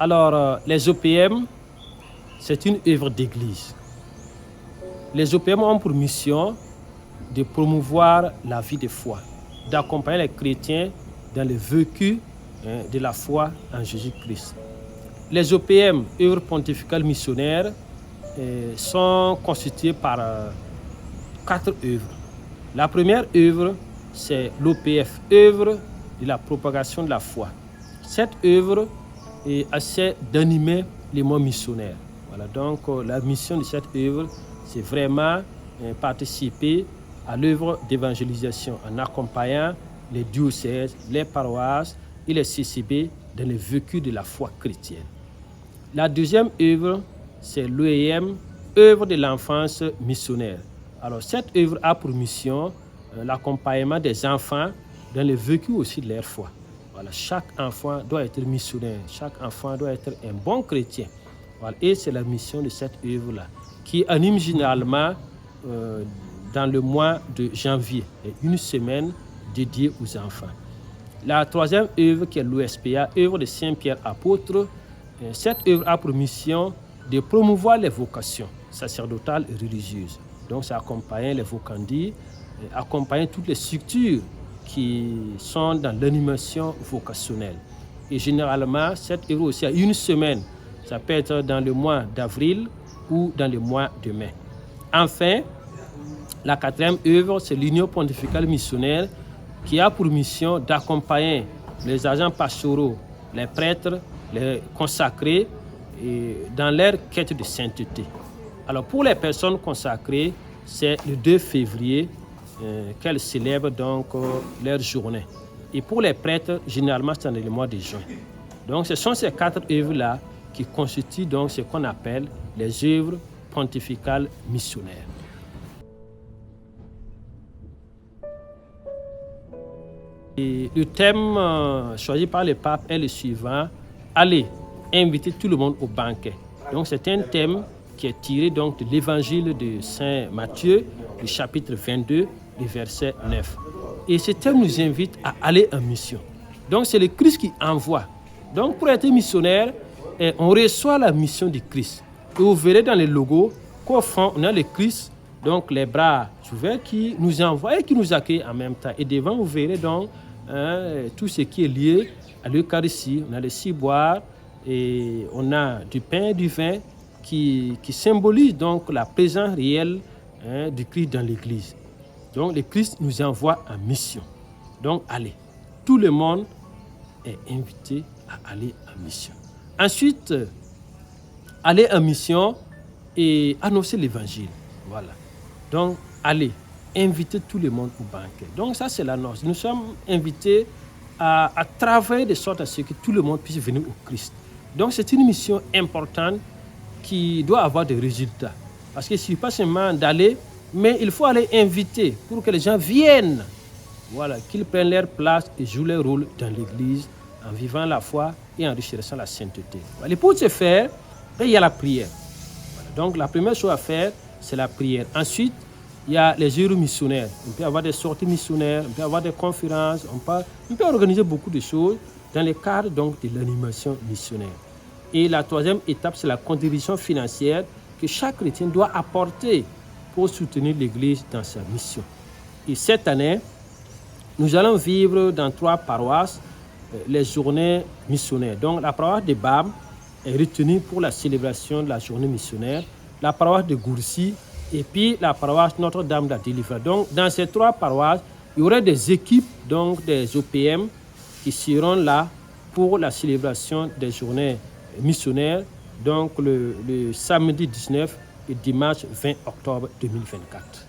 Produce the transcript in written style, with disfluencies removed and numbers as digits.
Alors, les OPM, c'est une œuvre d'église. Les OPM ont pour mission de promouvoir la vie de foi, d'accompagner les chrétiens dans le vécu de la foi en Jésus-Christ. Les OPM, œuvres pontificales missionnaires, sont constituées par 4 œuvres. La première œuvre, c'est l'OPF, œuvre de la propagation de la foi. Cette œuvre essaie d'animer les mois missionnaires. Voilà, donc la mission de cette œuvre, c'est vraiment participer à l'œuvre d'évangélisation en accompagnant les diocèses, les paroisses et les CCB dans le vécu de la foi chrétienne. La deuxième œuvre, c'est l'OEM, œuvre de l'enfance missionnaire. Alors cette œuvre a pour mission l'accompagnement des enfants dans le vécu aussi de leur foi. Voilà, chaque enfant doit être missionnaire, chaque enfant doit être un bon chrétien. Voilà, et c'est la mission de cette œuvre-là, qui anime généralement dans le mois de janvier, une semaine dédiée aux enfants. La troisième œuvre, qui est l'OSPA, œuvre de Saint-Pierre apôtre, cette œuvre a pour mission de promouvoir les vocations sacerdotales et religieuses. Donc, ça accompagne les vocandis, accompagne toutes les structures qui sont dans l'animation vocationnelle. Et généralement, cette œuvre aussi a une semaine. Ça peut être dans le mois d'avril ou dans le mois de mai. Enfin, la quatrième œuvre, c'est l'Union pontificale missionnaire qui a pour mission d'accompagner les agents pastoraux, les prêtres, les consacrés dans leur quête de sainteté. Alors pour les personnes consacrées, c'est le 2 février qu'elles célèbrent donc leur journée. Et pour les prêtres, généralement, c'est dans le mois de juin. Donc ce sont ces 4 œuvres-là qui constituent donc ce qu'on appelle les œuvres pontificales missionnaires. Et le thème choisi par le pape est le suivant: allez, inviter tout le monde au banquet. Donc c'est un thème qui est tiré donc de l'évangile de Saint Matthieu, du chapitre 22, du verset 9. Et ce thème nous invite à aller en mission. Donc c'est le Christ qui envoie. Donc pour être missionnaire, on reçoit la mission du Christ. Et vous verrez dans le logo qu'au fond, on a le Christ, donc les bras ouverts, qui nous envoie et qui nous accueille en même temps. Et devant, vous verrez donc tout ce qui est lié à l'Eucharistie. On a le ciboire et on a du pain et du vin qui symbolise donc la présence réelle du Christ dans l'Église. Donc le Christ nous envoie en mission. Donc allez, tout le monde est invité à aller en mission. Ensuite, aller en mission et annoncer l'Évangile. Voilà. Donc allez, inviter tout le monde au banquet. Donc ça c'est l'annonce. Nous sommes invités à travailler de sorte à ce que tout le monde puisse venir au Christ. Donc c'est une mission importante qui doit avoir des résultats. Parce que ce n'est pas seulement d'aller, mais il faut aller inviter pour que les gens viennent. Voilà, qu'ils prennent leur place et jouent leur rôle dans l'Église en vivant la foi et en enrichissant la sainteté. Voilà. Et pour ce faire, il y a la prière. Voilà. Donc la première chose à faire, c'est la prière. Ensuite, il y a les œuvres missionnaires. On peut avoir des sorties missionnaires, on peut avoir des conférences, on peut organiser beaucoup de choses dans le cadre donc, de l'animation missionnaire. Et la troisième étape, c'est la contribution financière que chaque chrétien doit apporter pour soutenir l'Église dans sa mission. Et cette année, nous allons vivre dans 3 paroisses les journées missionnaires. Donc la paroisse de Bam est retenue pour la célébration de la journée missionnaire, la paroisse de Gourcy et puis la paroisse Notre-Dame de la Délivrance. Donc dans ces 3 paroisses, il y aurait des équipes, donc des OPM, qui seront là pour la célébration des journées missionnaires, donc le samedi 19 et dimanche 20 octobre 2024.